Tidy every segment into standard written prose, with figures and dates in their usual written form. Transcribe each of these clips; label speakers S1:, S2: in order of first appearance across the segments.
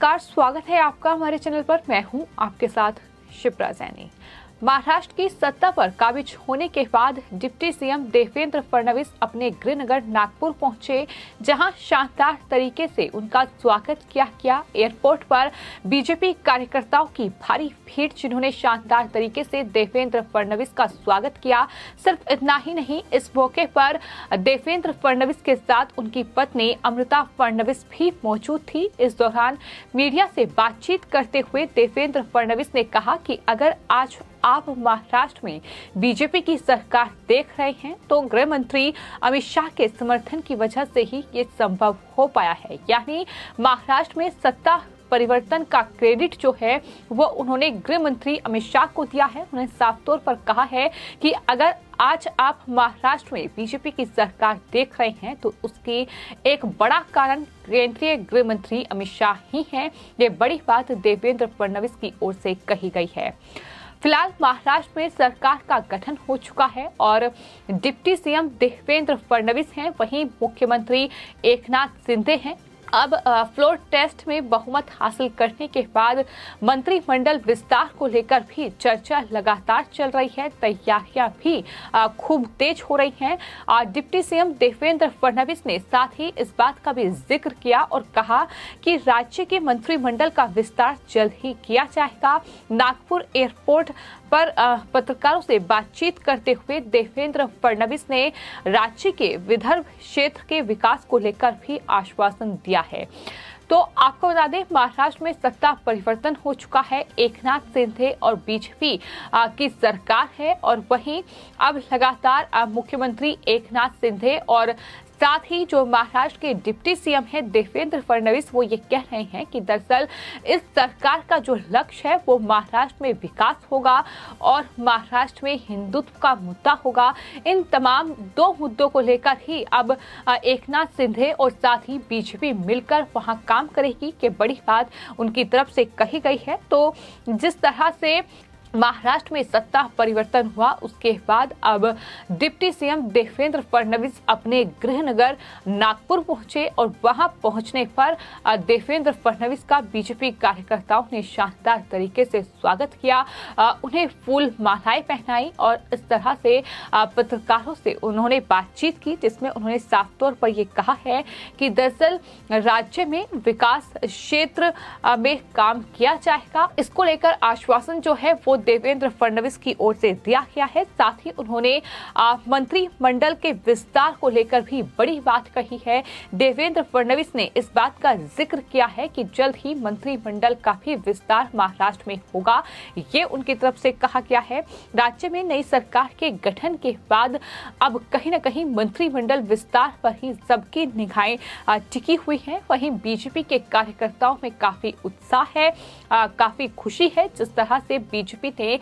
S1: नमस्कार, स्वागत है आपका हमारे चैनल पर। मैं हूं आपके साथ शिप्रा सैनी। महाराष्ट्र की सत्ता पर काबिज होने के बाद डिप्टी सीएम देवेंद्र फडणवीस अपने गृहनगर नागपुर पहुंचे, जहां शानदार तरीके से उनका स्वागत किया गया। एयरपोर्ट पर बीजेपी कार्यकर्ताओं की भारी भीड़, जिन्होंने शानदार तरीके से देवेंद्र फडणवीस का स्वागत किया। सिर्फ इतना ही नहीं, इस मौके पर देवेंद्र फडणवीस के साथ उनकी पत्नी अमृता फडणवीस भी मौजूद थी। इस दौरान मीडिया से बातचीत करते हुए देवेंद्र फडणवीस ने कहा कि अगर आज आप महाराष्ट्र में बीजेपी की सरकार देख रहे हैं तो गृह मंत्री अमित शाह के समर्थन की वजह से ही ये संभव हो पाया है। यानी महाराष्ट्र में सत्ता परिवर्तन का क्रेडिट जो है वो उन्होंने गृह मंत्री अमित शाह को दिया है। उन्होंने साफ तौर पर कहा है कि अगर आज आप महाराष्ट्र में बीजेपी की सरकार देख रहे हैं तो उसकी एक बड़ा कारण केंद्रीय गृह मंत्री अमित शाह ही हैं। ये बड़ी बात देवेंद्र फडणवीस की ओर से कही गई है। फिलहाल महाराष्ट्र में सरकार का गठन हो चुका है और डिप्टी सीएम देवेंद्र फडणवीस हैं, वहीं मुख्यमंत्री एकनाथ शिंदे हैं। अब फ्लोर टेस्ट में बहुमत हासिल करने के बाद मंत्रिमंडल विस्तार को लेकर भी चर्चा लगातार चल रही है। तैयारियां भी खूब तेज हो रही हैं। डिप्टी सीएम देवेंद्र फडणवीस ने साथ ही इस बात का भी जिक्र किया और कहा कि राज्य के मंत्रिमंडल का विस्तार जल्द ही किया जाएगा। नागपुर एयरपोर्ट पर पत्रकारों से बातचीत करते हुए देवेंद्र फडणवीस ने राज्य के विदर्भ क्षेत्र के विकास को लेकर भी आश्वासन दिया है। तो आपको बता दें, महाराष्ट्र में सत्ता परिवर्तन हो चुका है। एकनाथ शिंदे और बीजेपी की सरकार है और वहीं अब लगातार मुख्यमंत्री एकनाथ शिंदे और साथ ही जो महाराष्ट्र के डिप्टी सीएम है देवेंद्र फडणवीस, वो ये कह रहे हैं कि दरअसल इस सरकार का जो लक्ष्य है वो महाराष्ट्र में विकास होगा और महाराष्ट्र में हिंदुत्व का मुद्दा होगा। इन तमाम दो मुद्दों को लेकर ही अब एकनाथ शिंदे और साथ ही बीजेपी मिलकर वहां काम करेगी कि बड़ी बात उनकी तरफ से कही गई है। तो जिस तरह से महाराष्ट्र में सत्ता परिवर्तन हुआ, उसके बाद अब डिप्टी सीएम देवेंद्र फडणवीस अपने गृहनगर नागपुर पहुंचे और वहां पहुंचने पर देवेंद्र फडणवीस का बीजेपी कार्यकर्ताओं ने शानदार तरीके से स्वागत किया। उन्हें फूल मालाएं पहनाई और इस तरह से पत्रकारों से उन्होंने बातचीत की, जिसमें उन्होंने साफ तौर पर यह कहा है कि दरअसल राज्य में विकास क्षेत्र में काम किया जाएगा। इसको लेकर आश्वासन जो है वो देवेंद्र फडणवीस की ओर से दिया गया है। साथ ही उन्होंने मंत्रिमंडल के विस्तार को लेकर भी बड़ी बात कही है। देवेंद्र फडणवीस ने इस बात का जिक्र किया है कि जल्द ही मंत्रिमंडल का भी विस्तार महाराष्ट्र में होगा, ये उनकी तरफ से कहा गया है। राज्य में नई सरकार के गठन के बाद अब कहीं न कहीं मंत्रिमंडल विस्तार पर ही सबकी निगाहें टिकी हुई हैं। वहीं बीजेपी के कार्यकर्ताओं में काफी उत्साह है, काफी खुशी है जिस तरह से बीजेपी ने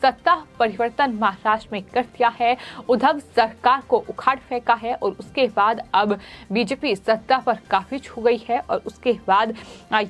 S1: सत्ता परिवर्तन महाराष्ट्र में कर दिया है, उद्धव सरकार को उखाड़ फेंका है और उसके बाद अब बीजेपी सत्ता पर काबिज हो गई है और उसके बाद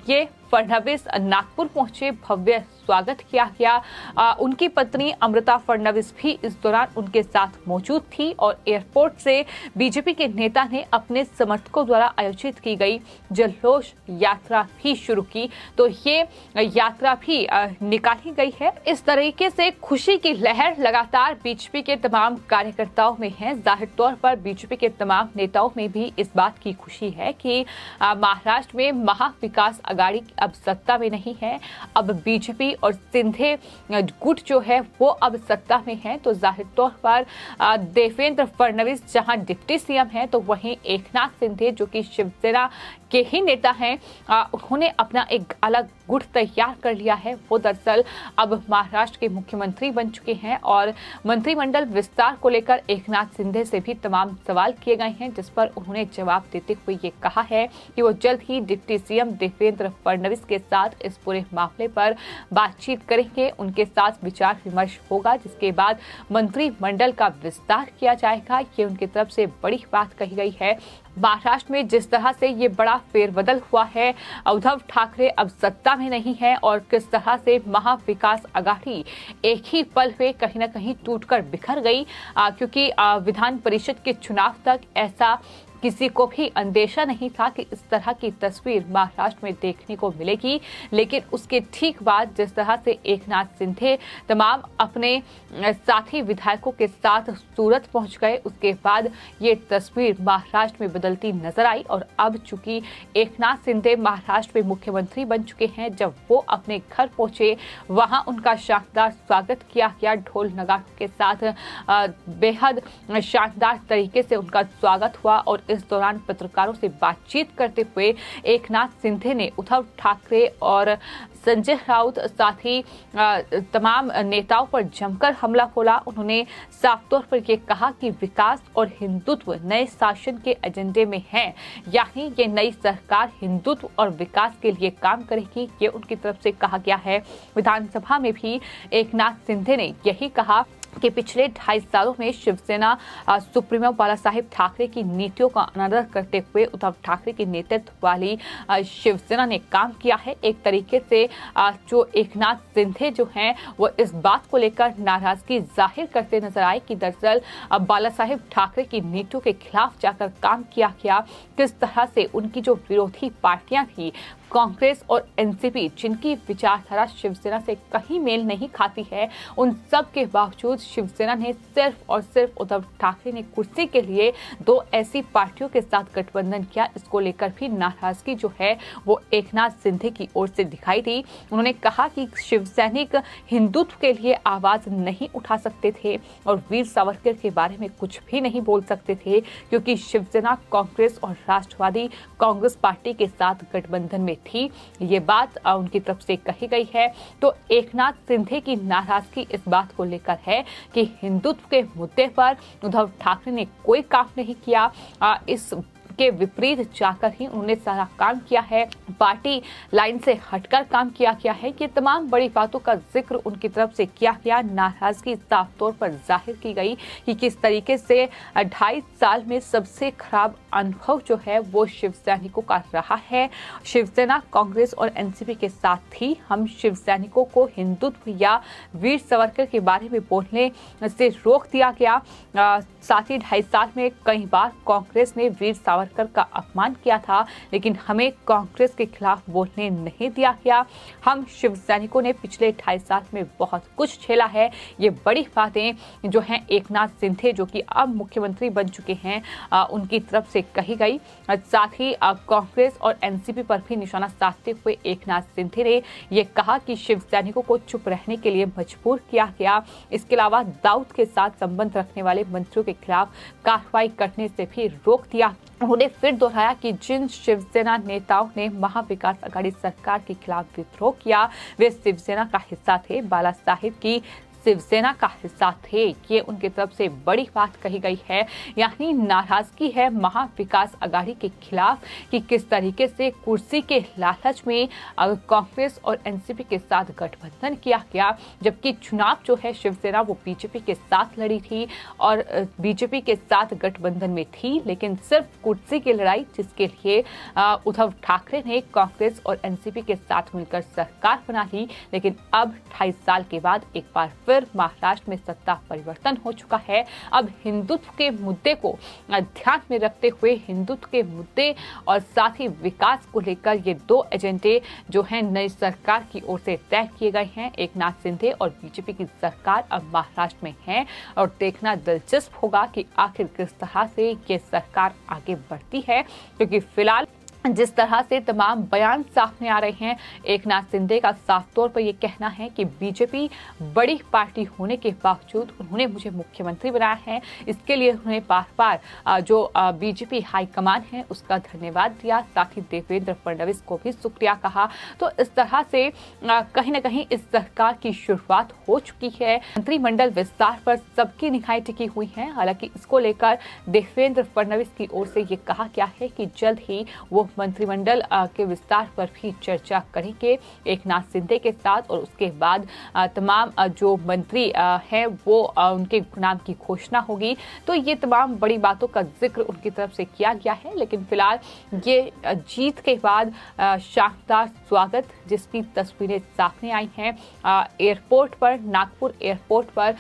S1: ये फडणवीस नागपुर पहुंचे, भव्य स्वागत किया गया। उनकी पत्नी अमृता फडणवीस भी इस दौरान उनके साथ मौजूद थी और एयरपोर्ट से बीजेपी के नेता ने अपने समर्थकों द्वारा आयोजित की गई जल्लोष यात्रा भी शुरू की। तो ये यात्रा भी निकाली गई है। इस तरीके से खुशी की लहर लगातार बीजेपी के तमाम कार्यकर्ताओं में है। जाहिर तौर पर बीजेपी के तमाम नेताओं में भी इस बात की खुशी है कि महाराष्ट्र में महाविकास आघाड़ी अब सत्ता में नहीं है। अब बीजेपी और शिंदे गुट जो है वो अब सत्ता में है। तो जाहिर तौर पर देवेंद्र फडणवीस जहां डिप्टी सीएम है तो वहीं एकनाथ शिंदे जो कि शिवसेना के ही नेता हैं, उन्होंने अपना एक अलग गुट तैयार कर लिया है। वो दरअसल अब महाराष्ट्र के मुख्यमंत्री बन चुके हैं और मंत्रिमंडल विस्तार को लेकर एकनाथ शिंदे से भी तमाम सवाल किए गए हैं, जिस पर उन्होंने जवाब देते हुए ये कहा है कि वो जल्द ही डिप्टी सीएम देवेंद्र फडणवीस के साथ इस पूरे मामले पर बातचीत करेंगे। उनके साथ विचार विमर्श होगा, जिसके बाद मंत्रिमंडल का विस्तार किया जाएगा। ये उनकी तरफ से बड़ी बात कही गई है। महाराष्ट्र में जिस तरह से ये बड़ा फेरबदल हुआ है, उद्धव ठाकरे अब सत्ता में नहीं है और किस तरह से महाविकास आघाड़ी एक ही पल में कहीं न कहीं टूटकर बिखर गई, क्योंकि विधान परिषद के चुनाव तक ऐसा किसी को भी अंदेशा नहीं था कि इस तरह की तस्वीर महाराष्ट्र में देखने को मिलेगी। लेकिन उसके ठीक बाद जिस तरह से एकनाथ शिंदे तमाम अपने साथी विधायकों के साथ सूरत पहुंच गए, उसके बाद ये तस्वीर महाराष्ट्र में बदलती नजर आई। और अब चूंकि एकनाथ शिंदे महाराष्ट्र में मुख्यमंत्री बन चुके हैं, जब वो अपने घर पहुंचे वहां उनका शानदार स्वागत किया गया। ढोल नगाड़ों के साथ बेहद शानदार तरीके से उनका स्वागत हुआ। और इस दौरान पत्रकारों से बातचीत करते हुए एकनाथ शिंदे ने उद्धव ठाकरे और संजय राउत साथ ही तमाम नेताओं पर जमकर हमला बोला। उन्होंने साफ तौर पर यह कहा कि विकास और हिंदुत्व नए शासन के एजेंडे में है, यानी ये नई सरकार हिंदुत्व और विकास के लिए काम करेगी, ये उनकी तरफ से कहा गया है। विधानसभा में भी एकनाथ शिंदे ने यही कहा कि पिछले 2.5 सालों में शिवसेना सुप्रीमो बाला साहेब ठाकरे की नीतियों का अनादर करते हुए उद्धव ठाकरे के नेतृत्व वाली शिवसेना ने काम किया है। एक तरीके से जो एकनाथ शिंदे जो हैं वो इस बात को लेकर नाराजगी जाहिर करते नजर आए कि दरअसल बाला साहेब ठाकरे की नीतियों के खिलाफ जाकर काम किया गया। किस तरह से उनकी जो विरोधी पार्टियां थी कांग्रेस और एनसीपी, जिनकी विचारधारा शिवसेना से कहीं मेल नहीं खाती है, उन सब के बावजूद शिवसेना ने सिर्फ और सिर्फ उद्धव ठाकरे ने कुर्सी के लिए 2 ऐसी पार्टियों के साथ गठबंधन किया। इसको लेकर भी नाराजगी जो है वो एकनाथ शिंदे की ओर से दिखाई दी। उन्होंने कहा कि शिवसैनिक हिंदुत्व के लिए आवाज नहीं उठा सकते थे और वीर सावरकर के बारे में कुछ भी नहीं बोल सकते थे, क्योंकि शिवसेना कांग्रेस और राष्ट्रवादी कांग्रेस पार्टी के साथ गठबंधन में थी। ये बात उनकी तरफ से कही गई है। तो एकनाथ शिंदे की नाराजगी इस बात को लेकर है कि हिंदुत्व के मुद्दे पर उद्धव ठाकरे ने कोई काम नहीं किया। इस के विपरीत जाकर ही उन्होंने सारा काम किया है, पार्टी लाइन से हटकर काम किया गया है। ये तमाम बड़ी बातों का जिक्र उनकी तरफ से किया गया। नाराजगी साफ तौर पर जाहिर की गई कि किस तरीके से 2.5 साल में सबसे खराब अनुभव जो है वो शिव सैनिकों का रहा है। शिवसेना कांग्रेस और एनसीपी के साथ ही हम शिव सैनिकों को हिंदुत्व या वीर सावरकर के बारे में बोलने से रोक दिया गया। साथ ही 2.5 साल में कई बार कांग्रेस ने वीर सावरकर का अपमान किया था, लेकिन हमें कांग्रेस के खिलाफ बोलने नहीं दिया गया। हम शिव सैनिकों ने पिछले 2.5 साल में बहुत कुछ झेला है। ये बड़ी बातें जो हैं एकनाथ शिंदे जो कि अब मुख्यमंत्री बन चुके हैं उनकी तरफ से कही गई। साथ ही कांग्रेस और एनसीपी पर भी निशाना साधते हुए एकनाथ शिंदे ने यह कहा कि शिव सैनिकों को चुप रहने के लिए मजबूर किया गया। इसके अलावा दाऊद के साथ संबंध रखने वाले मंत्रियों के खिलाफ कार्रवाई करने से भी रोक दिया। उन्होंने फिर दोहराया कि जिन शिवसेना नेताओं ने महाविकास आघाड़ी सरकार के खिलाफ विद्रोह किया वे शिवसेना का हिस्सा थे, बाला साहेब की शिवसेना का हिस्सा थे। ये उनकी तरफ से बड़ी बात कही गई है, यानी नाराजगी है महाविकास आघाड़ी के खिलाफ कि किस तरीके से कुर्सी के लालच में कांग्रेस और एनसीपी के साथ गठबंधन किया गया, जबकि चुनाव जो है शिवसेना वो बीजेपी के साथ लड़ी थी और बीजेपी के साथ गठबंधन में थी, लेकिन सिर्फ कुर्सी की लड़ाई जिसके लिए उद्धव ठाकरे ने कांग्रेस और एनसीपी के साथ मिलकर सरकार बना ली। लेकिन अब 2.5 साल के बाद एक बार फिर महाराष्ट्र में सत्ता परिवर्तन हो चुका है। अब हिंदुत्व के मुद्दे को ध्यान में रखते हुए हिंदुत्व के मुद्दे और साथ ही विकास को लेकर ये 2 एजेंडे जो हैं नई सरकार की ओर से तय किए गए हैं। एकनाथ शिंदे और बीजेपी की सरकार अब महाराष्ट्र में है और देखना दिलचस्प होगा कि आखिर किस तरह से ये सरकार आगे बढ़ती है, क्योंकि फिलहाल जिस तरह से तमाम बयान सामने आ रहे हैं, एकनाथ शिंदे का साफ तौर पर यह कहना है कि बीजेपी बड़ी पार्टी होने के बावजूद उन्होंने मुझे मुख्यमंत्री बनाया है। इसके लिए उन्होंने बार-बार जो बीजेपी हाईकमान है उसका धन्यवाद दिया, साथ ही देवेंद्र फडणवीस को भी शुक्रिया कहा। तो इस तरह से कहीं न कहीं इस सरकार की शुरुआत हो चुकी है। मंत्रिमंडल विस्तार पर सबकी निगाहें टिकी हुई हैं। हालांकि इसको लेकर देवेंद्र फडणवीस की ओर से ये कहा गया है कि जल्द ही वो मंत्रिमंडल के विस्तार पर भी चर्चा करेंगे एकनाथ शिंदे के साथ, और उसके बाद तमाम जो मंत्री हैं वो उनके नाम की घोषणा होगी। तो ये तमाम बड़ी बातों का जिक्र उनकी तरफ से किया गया है। लेकिन फिलहाल ये जीत के बाद शानदार स्वागत जिसकी तस्वीरें सामने आई हैं एयरपोर्ट पर, नागपुर एयरपोर्ट पर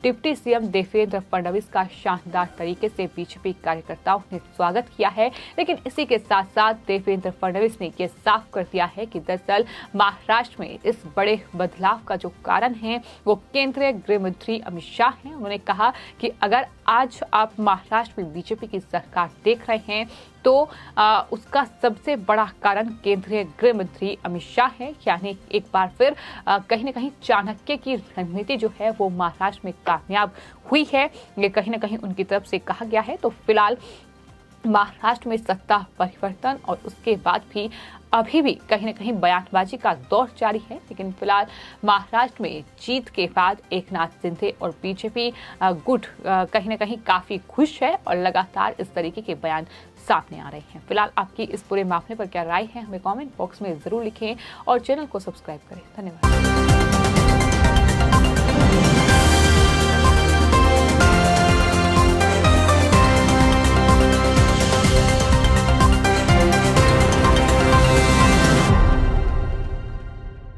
S1: डिप्टी सीएम देवेंद्र फडणवीस का शानदार तरीके से बीजेपी कार्यकर्ताओं ने स्वागत किया है। लेकिन इसी के साथ साथ देवेंद्र फडणवीस ने यह साफ कर दिया है कि दरअसल महाराष्ट्र में इस बड़े बदलाव का जो कारण है वो केंद्रीय गृह मंत्री अमित शाह हैं। उन्होंने कहा कि अगर आज आप महाराष्ट्र में बीजेपी की सरकार देख रहे हैं तो उसका सबसे बड़ा कारण केंद्रीय गृह मंत्री अमित शाह है। यानी एक बार फिर कहीं ना कहीं चाणक्य की रणनीति जो है वो महाराष्ट्र में कामयाब हुई है, ये कहीं ना कहीं उनकी तरफ से कहा गया है। तो फिलहाल महाराष्ट्र में सत्ता परिवर्तन और उसके बाद भी अभी भी कहीं ना कहीं बयानबाजी का दौर जारी है। लेकिन फिलहाल महाराष्ट्र में जीत के बाद एकनाथ शिंदे और बीजेपी गुट कहीं ना कहीं काफी खुश है और लगातार इस तरीके के बयान सामने आ रहे हैं। फिलहाल आपकी इस पूरे मामले पर क्या राय है हमें कमेंट बॉक्स में जरूर लिखें और चैनल को सब्सक्राइब करें। धन्यवाद।